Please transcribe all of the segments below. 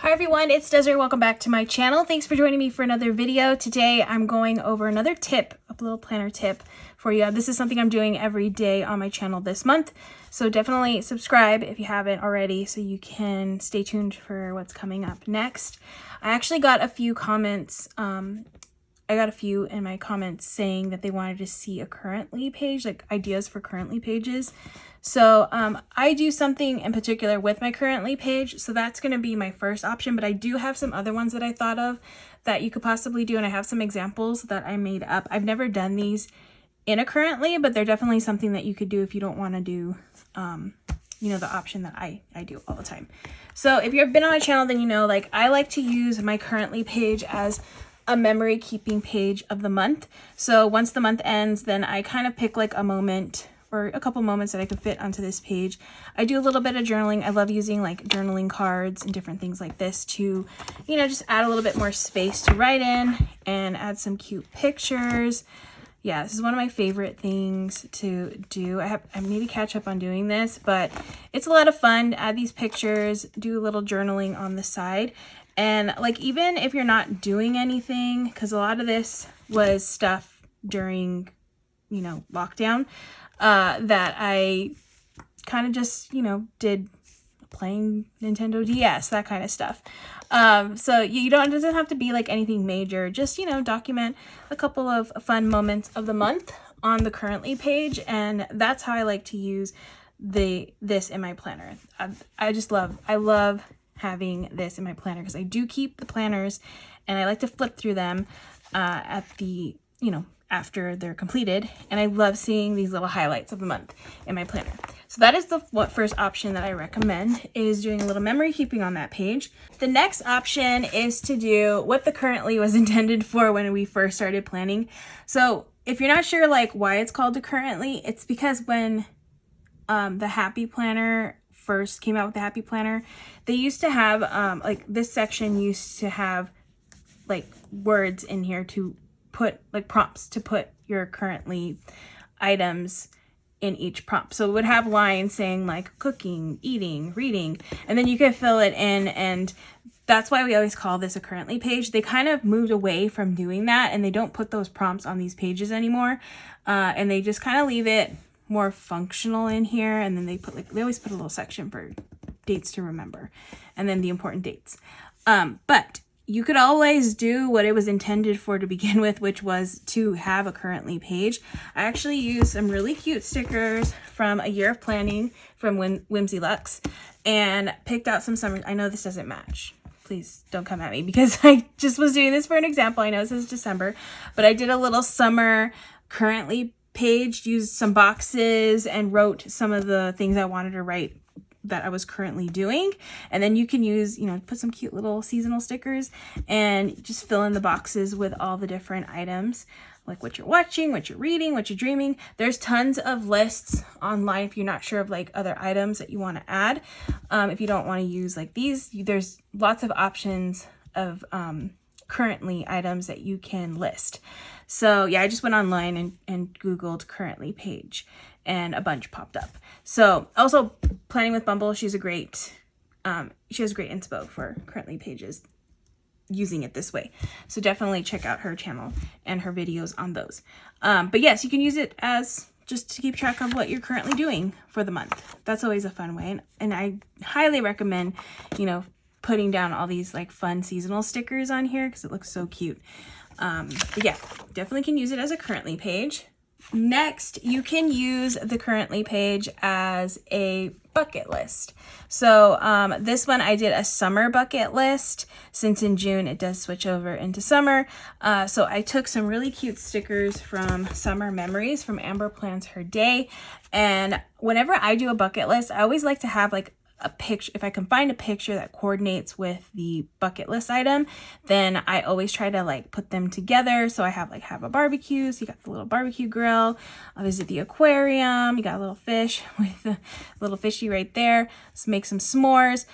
Hi everyone, it's Desiree. Welcome back to my channel. Thanks for joining me for another video. Today I'm going over another tip, a little planner tip for you. This is something I'm doing every day on my channel this month. So definitely subscribe if you haven't already so you can stay tuned for what's coming up next. I actually got a few comments. I got a few in my comments saying that they wanted to see a currently page, like ideas for currently pages. So I do something in particular with my currently page, so that's going to be my first option, but I do have some other ones that I thought of that you could possibly do, and I have some examples that I made up. I've never done these in a currently, but they're definitely something that you could do if you don't want to do, you know, the option that I do all the time. So if you've been on my channel, then you know, like, I like to use my currently page as a memory keeping page of the month. So once the month ends, then I kind of pick like a moment or a couple moments that I could fit onto this page. I do a little bit of journaling. I love using like journaling cards and different things like this to, you know, just add a little bit more space to write in and add some cute pictures. Yeah, this is one of my favorite things to do. I need to catch up on doing this, but it's a lot of fun to add these pictures, do a little journaling on the side. And like, even if you're not doing anything, because a lot of this was stuff during, you know, lockdown, that I kind of just, you know, did playing Nintendo DS, that kind of stuff. So you don't, it doesn't have to be like anything major, just, you know, document a couple of fun moments of the month on the currently page. And that's how I like to use this in my planner. I love having this in my planner because I do keep the planners and I like to flip through them at the, you know, after they're completed, and I love seeing these little highlights of the month in my planner. So that is the first option that I recommend, is doing a little memory keeping on that page. The next option is to do what the currently was intended for when we first started planning. So if you're not sure like why it's called the currently, it's because when the Happy Planner first came out with the Happy Planner, they used to have like this section used to have like words in here to put like prompts to put your currently items in each prompt. So it would have lines saying like cooking, eating, reading, and then you could fill it in. And that's why we always call this a currently page. They kind of moved away from doing that, and they don't put those prompts on these pages anymore. And they just kind of leave it more functional in here. And then they put like, they always put a little section for dates to remember, and then the important dates. But you could always do what it was intended for to begin with, which was to have a currently page. I actually used some really cute stickers from A Year of Planning from Whimsyluxe and picked out some summer. I know this doesn't match. Please don't come at me because I just was doing this for an example. I know this is December, but I did a little summer currently page, used some boxes and wrote some of the things I wanted to write that I was currently doing. And then you can use, you know, put some cute little seasonal stickers and just fill in the boxes with all the different items, like what you're watching, what you're reading, what you're dreaming. There's tons of lists online if you're not sure of like other items that you want to add. If you don't want to use like these, there's lots of options of currently items that you can list. So yeah, I just went online and Googled currently page, and a bunch popped up. So also Planning with Bumble, she has great inspo for currently pages using it this way. So definitely check out her channel and her videos on those. But yes, you can use it as just to keep track of what you're currently doing for the month. That's always a fun way. And I highly recommend, you know, putting down all these like fun seasonal stickers on here because it looks so cute. But yeah, definitely can use it as a currently page. Next, you can use the currently page as a bucket list. So this one I did a summer bucket list, since in June it does switch over into summer. So I took some really cute stickers from Summer Memories from Amber Plans Her Day. And whenever I do a bucket list, I always like to have like a picture. If I can find a picture that coordinates with the bucket list item, then I always try to like put them together. So I have a barbecue, so you got the little barbecue grill, I'll visit the aquarium, you got a little fish with a little fishy right there, let's make some s'mores.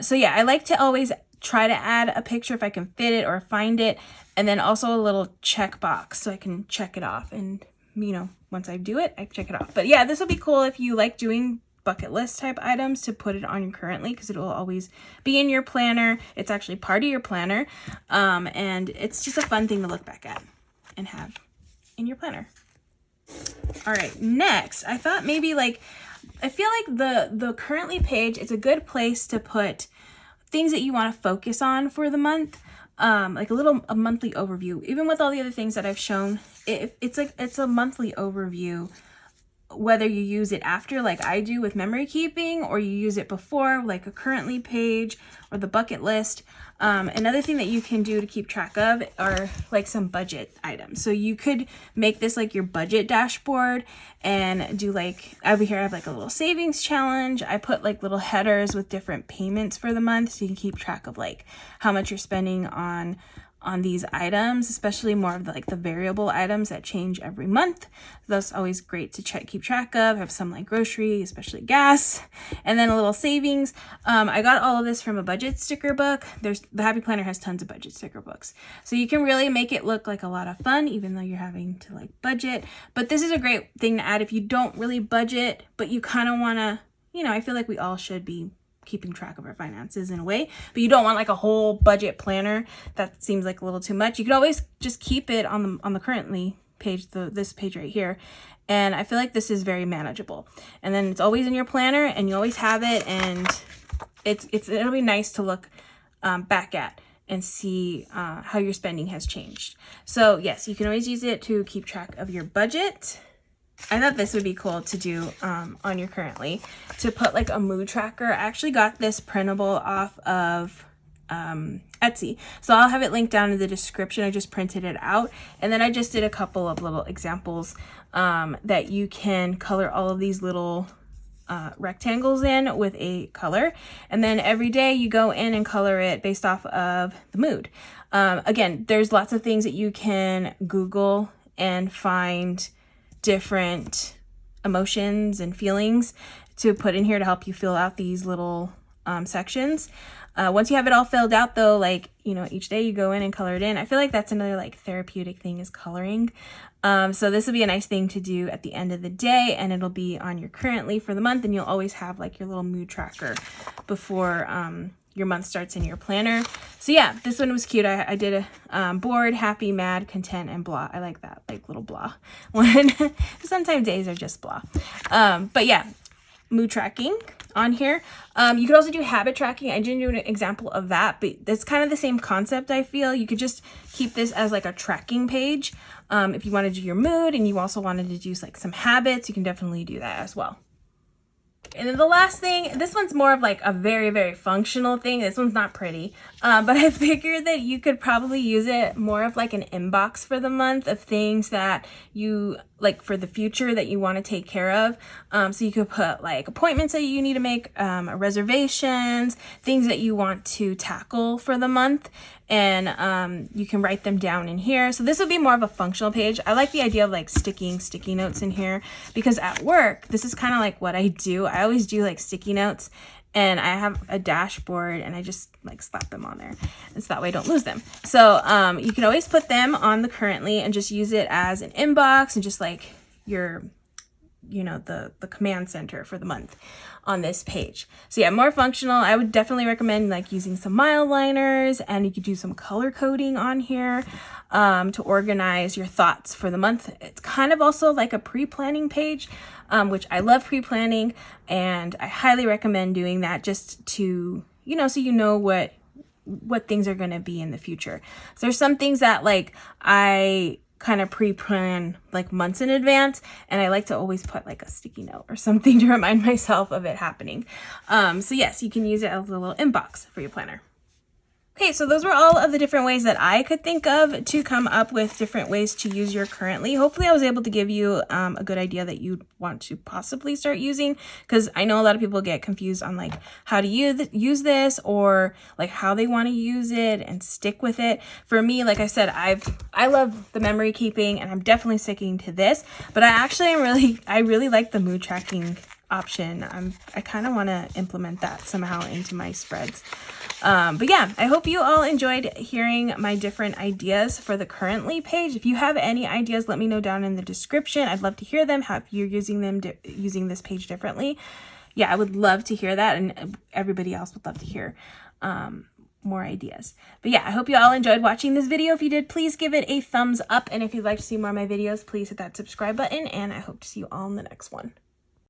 So yeah, I like to always try to add a picture if I can fit it or find it, and then also a little check box so I can check it off, and you know, once I do it, I check it off. But yeah, this will be cool if you like doing bucket list type items to put it on your currently, because it will always be in your planner. It's actually part of your planner, and it's just a fun thing to look back at and have in your planner. All right, next, I thought maybe like, I feel like the currently page is a good place to put things that you want to focus on for the month, like a monthly overview. Even with all the other things that I've shown, it's a monthly overview, whether you use it after like I do with memory keeping, or you use it before like a currently page or the bucket list. Another thing that you can do to keep track of are like some budget items. So you could make this like your budget dashboard and do like, over here I have like a little savings challenge. I put like little headers with different payments for the month, so you can keep track of like how much you're spending on these items, especially more of the variable items that change every month. That's always great to keep track of. I have some like grocery, especially gas, and then a little savings. I got all of this from a budget sticker book. The Happy Planner has tons of budget sticker books, so you can really make it look like a lot of fun, even though you're having to like budget. But this is a great thing to add if you don't really budget, but you kind of want to, I feel like we all should be keeping track of our finances in a way, but you don't want like a whole budget planner. That seems like a little too much. You can always just keep it on the currently page, this page right here, and I feel like this is very manageable. And then it's always in your planner, and you always have it, and it'll be nice to look back at and see how your spending has changed. So yes, you can always use it to keep track of your budget. I thought this would be cool to do on your currently, to put like a mood tracker. I actually got this printable off of Etsy, so I'll have it linked down in the description. I just printed it out, and then I just did a couple of little examples that you can color all of these little rectangles in with a color, and then every day you go in and color it based off of the mood. Again, there's lots of things that you can Google and find different emotions and feelings to put in here to help you fill out these little sections. Once you have it all filled out though, like, each day you go in and color it in. I feel like that's another like therapeutic thing, is coloring. So this will be a nice thing to do at the end of the day, and it'll be on your currently for the month, and you'll always have like your little mood tracker before your month starts in your planner. So yeah, this one was cute. I did a bored, happy, mad, content, and blah. I like that, like little blah one. Sometimes days are just blah. But yeah, mood tracking on here. You could also do habit tracking. I didn't do an example of that, but it's kind of the same concept, I feel. You could just keep this as like a tracking page. If you want to do your mood and you also wanted to do like some habits, you can definitely do that as well. And then the last thing, this one's more of like a very, very functional thing. This one's not pretty, but I figured that you could probably use it more of like an inbox for the month of things that you like for the future that you want to take care of. So you could put like appointments that you need to make, reservations, things that you want to tackle for the month, and you can write them down in here. So this would be more of a functional page. I like the idea of like sticking sticky notes in here, because at work, this is kind of like what I do. I always do like sticky notes, and I have a dashboard, and I just like slap them on there, and so that way I don't lose them. So you can always put them on the currently and just use it as an inbox and just like your, the command center for the month on this page. So yeah, more functional. I would definitely recommend like using some mile liners, and you could do some color coding on here to organize your thoughts for the month. It's kind of also like a pre-planning page, which I love pre-planning, and I highly recommend doing that just to, so you know what things are going to be in the future. So there's some things that like I kind of pre-plan like months in advance, and I like to always put like a sticky note or something to remind myself of it happening. So yes, you can use it as a little inbox for your planner. Okay, so those were all of the different ways that I could think of to come up with different ways to use your currently. Hopefully I was able to give you a good idea that you'd want to possibly start using, because I know a lot of people get confused on like how to use this, or like how they want to use it and stick with it. For me, like I said, I love the memory keeping, and I'm definitely sticking to this, but I really like the mood tracking option. I kind of want to implement that somehow into my spreads. But yeah, I hope you all enjoyed hearing my different ideas for the currently page. If you have any ideas, let me know down in the description. I'd love to hear them, how you're using this page differently. yeah, I would love to hear that, and everybody else would love to hear more ideas. But yeah, I hope you all enjoyed watching this video. If you did, please give it a thumbs up, and if you'd like to see more of my videos, please hit that subscribe button, and I hope to see you all in the next one.